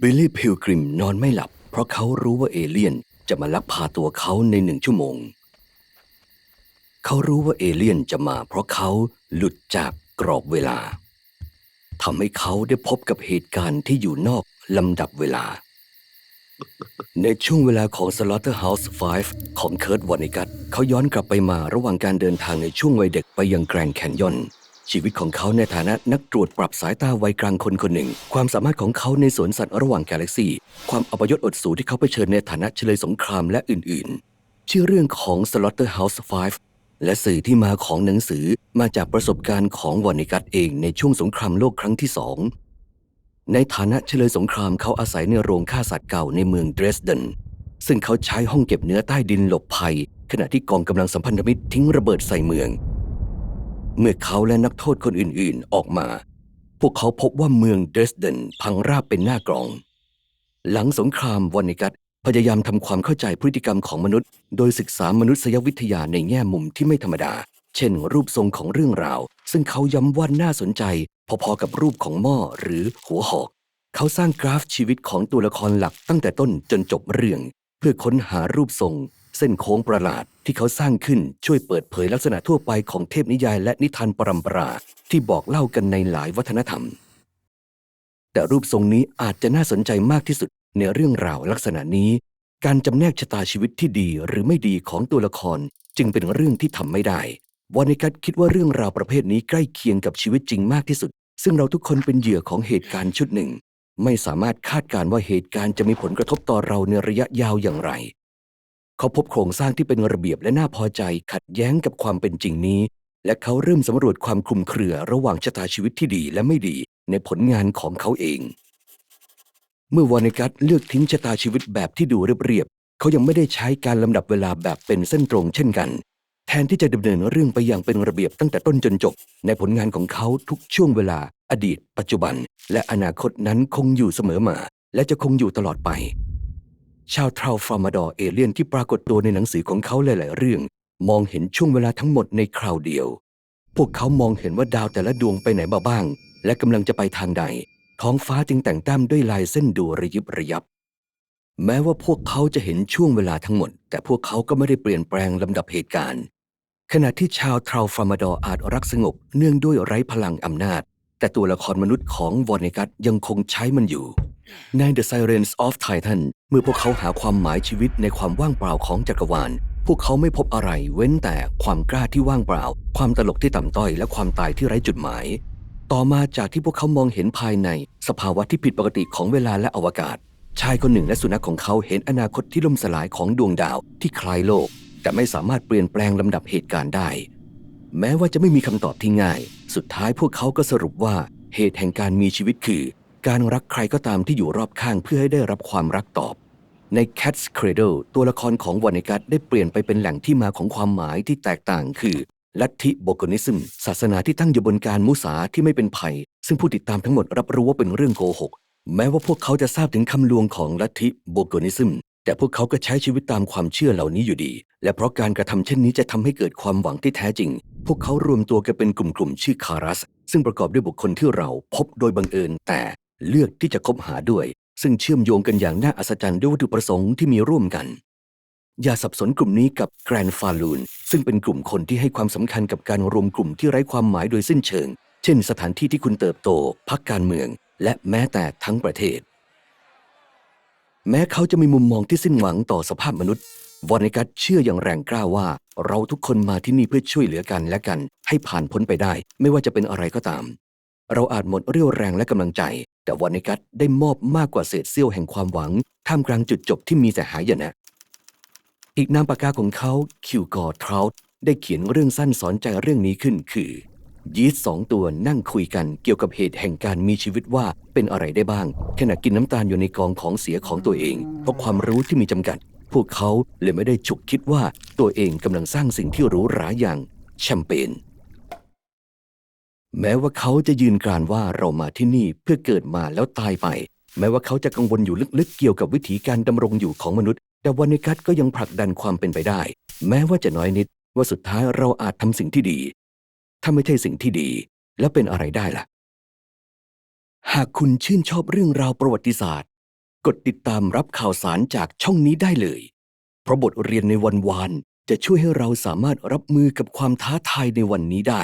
บิลลี่พิลกริมนอนไม่หลับเพราะเขารู้ว่าเอเลี่ยนจะมาลักพาตัวเขาใน1 ชั่วโมงเขารู้ว่าเอเลี่ยนจะมาเพราะเขาหลุดจากกรอบเวลาทำให้เขาได้พบกับเหตุการณ์ที่อยู่นอกลำดับเวลาในช่วงเวลาของ Slaughterhouse 5 ของเคิร์ต วอนิกัตเขาย้อนกลับไปมาระหว่างการเดินทางในช่วงวัยเด็กไปยังแกรนด์แคนยอนชีวิตของเขาในฐานะนักตรวจปรับสายตาวัยกลางคนคนหนึ่งความสามารถของเขาในสวนสัตว์ระหว่างกาแล็กซีความอัปยศอดสูที่เขาเผชิญในฐานะเฉลยสงครามและอื่นๆชื่อเรื่องของ Slaughterhouse 5 และสื่อที่มาของหนังสือมาจากประสบการณ์ของวอนิกัตเองในช่วงสงครามโลกครั้งที่ 2ในฐานะเฉลยสงครามเขาอาศัยในโรงฆ่าสัตว์เก่าในเมืองเดรสเดนซึ่งเขาใช้ห้องเก็บเนื้อใต้ดินหลบภัยขณะที่กองกำลังสัมพันธมิตรทิ้งระเบิดใส่เมืองเมื่อเขาและนักโทษคนอื่นๆออกมาพวกเขาพบว่าเมืองเดรสเดนพังราบเป็นหน้ากลองหลังสงครามวอนิกัตพยายามทำความเข้าใจพฤติกรรมของมนุษย์โดยศึกษามนุษยวิทยาในแง่มุมที่ไม่ธรรมดาเช่นรูปทรงของเรื่องราวซึ่งเขาย้ำว่าน่าสนใจพอๆกับรูปของหม้อหรือหัวหอกเขาสร้างกราฟชีวิตของตัวละครหลักตั้งแต่ต้นจนจบเรื่องเพื่อค้นหารูปทรงเส้นโค้งประหลาดที่เขาสร้างขึ้นช่วยเปิดเผยลักษณะทั่วไปของเทพนิยายและนิทานปรัมปราที่บอกเล่ากันในหลายวัฒนธรรมแต่รูปทรงนี้อาจจะน่าสนใจมากที่สุดในเรื่องราวลักษณะนี้การจำแนกชะตาชีวิตที่ดีหรือไม่ดีของตัวละครจึงเป็นเรื่องที่ทำไม่ได้วอนิกัตคิดว่าเรื่องราวประเภทนี้ใกล้เคียงกับชีวิตจริงมากที่สุดซึ่งเราทุกคนเป็นเหยื่อของเหตุการณ์ชุดหนึ่งไม่สามารถคาดการณ์ว่าเหตุการณ์จะมีผลกระทบต่อเราในระยะยาวอย่างไรเขาพบโครงสร้างที่เป็นระเบียบและน่าพอใจขัดแย้งกับความเป็นจริงนี้และเขาเริ่มสำรวจความคลุมเครือระหว่างชะตาชีวิตที่ดีและไม่ดีในผลงานของเขาเองเมื่อวอนิกัตเลือกทิ้งชะตาชีวิตแบบที่ดูเรียบๆเขายังไม่ได้ใช้การลำดับเวลาแบบเป็นเส้นตรงเช่นกันแทนที่จะดำเนินเรื่องไปอย่างเป็นระเบียบตั้งแต่ต้นจนจบในผลงานของเขาทุกช่วงเวลาอดีตปัจจุบันและอนาคตนั้นคงอยู่เสมอมาและจะคงอยู่ตลอดไปชาวทราวฟาร์มาดอร์เอเลียนที่ปรากฏตัวในหนังสือของเขาหลายๆเรื่องมองเห็นช่วงเวลาทั้งหมดในคราวเดียวพวกเขามองเห็นว่าดาวแต่ละดวงไปไหนมาบ้างและกำลังจะไปทางใดท้องฟ้าจึงแต่งแต้มด้วยลายเส้นดูระยิบระยับแม้ว่าพวกเขาจะเห็นช่วงเวลาทั้งหมดแต่พวกเขาก็ไม่ได้เปลี่ยนแปลงลำดับเหตุการณ์ขณะที่ชาวทราวฟาร์มาดอร์อาจรักสงบเนื่องด้วยไร้พลังอำนาจแต่ตัวละครมนุษย์ของวอนิกัตยังคงใช้มันอยู่ใน The Sirens of Titan เมื่อพวกเขาหาความหมายชีวิตในความว่างเปล่าของจักรวาลพวกเขาไม่พบอะไรเว้นแต่ความกล้าที่ว่างเปล่าความตลกที่ต่ำต้อยและความตายที่ไร้จุดหมายต่อมาจากที่พวกเขามองเห็นภายในสภาวะที่ผิดปกติของเวลาและอวกาศชายคนหนึ่งและสุนัขของเขาเห็นอนาคตที่ล่มสลายของดวงดาวที่คล้ายโลกแต่ไม่สามารถเปลี่ยนแปลงลำดับเหตุการณ์ได้แม้ว่าจะไม่มีคำตอบที่ง่ายสุดท้ายพวกเขาก็สรุปว่าเหตุแห่งการมีชีวิตคือการรักใครก็ตามที่อยู่รอบข้างเพื่อให้ได้รับความรักตอบใน Cat's Cradle ตัวละครของวอนิกัตได้เปลี่ยนไปเป็นแหล่งที่มาของความหมายที่แตกต่างคือลัทธิโบโกนิซึมศาสนาที่ตั้งอยู่บนการมุสาที่ไม่เป็นภัยซึ่งผู้ติดตามทั้งหมดรับรู้ว่าเป็นเรื่องโกหกแม้ว่าพวกเขาจะทราบถึงคำลวงของลัทธิโบโกนิซึมแต่พวกเขาก็ใช้ชีวิตตามความเชื่อเหล่านี้อยู่ดีและเพราะการกระทำเช่นนี้จะทำให้เกิดความหวังที่แท้จริงพวกเขารวมตัวกันเป็นกลุ่มๆชื่อคารัสซึ่งประกอบด้วยบุคคลที่เราพบโดยบังเอิญแต่เลือกที่จะคบหาด้วยซึ่งเชื่อมโยงกันอย่างน่าอัศจรรย์ด้วยวัตถุประสงค์ที่มีร่วมกันอย่าสับสนกลุ่มนี้กับแกรนด์ฟาลูนซึ่งเป็นกลุ่มคนที่ให้ความสำคัญกับการรวมกลุ่มที่ไร้ความหมายโดยสิ้นเชิงเช่นสถานที่ที่คุณเติบโตพรรคการเมืองและแม้แต่ทั้งประเทศแม้เขาจะมีมุมมองที่สิ้นหวังต่อสภาพมนุษย์วอนิกัตเชื่ออย่างแรงกล้าว่าเราทุกคนมาที่นี่เพื่อช่วยเหลือกันและกันให้ผ่านพ้นไปได้ไม่ว่าจะเป็นอะไรก็ตามเราอาจหมดเรี่ยวแรงและกำลังใจแต่วอนิกัตได้มอบมากกว่าเศษเสี้ยวแห่งความหวังท่ามกลางจุดจบที่มีแต่หายนะอีกนามปากกาของเขาคิวกอร์ทราวต์ได้เขียนเรื่องสั้นสอนใจเรื่องนี้ขึ้นคือยีสต์2 ตัวนั่งคุยกันเกี่ยวกับเหตุแห่งการมีชีวิตว่าเป็นอะไรได้บ้างขณะกินน้ำตาลอยู่ในกองของเสียของตัวเองเพราะความรู้ที่มีจำกัดพวกเขาเลยไม่ได้ฉุกคิดว่าตัวเองกำลังสร้างสิ่งที่หรูหราอย่างแชมเปญแม้ว่าเขาจะยืนกรานว่าเรามาที่นี่เพื่อเกิดมาแล้วตายไปแม้ว่าเขาจะกังวลอยู่ลึกๆเกี่ยวกับวิถีการดำรงอยู่ของมนุษย์แต่วอนิกัตก็ยังผลักดันความเป็นไปได้แม้ว่าจะน้อยนิดว่าสุดท้ายเราอาจทำสิ่งที่ดีถ้าไม่ใช่สิ่งที่ดีแล้วเป็นอะไรได้ล่ะหากคุณชื่นชอบเรื่องราวประวัติศาสตร์ กดติดตามรับข่าวสารจากช่องนี้ได้เลย เพราะบทเรียนในวันวานจะช่วยให้เราสามารถรับมือกับความท้าทายในวันนี้ได้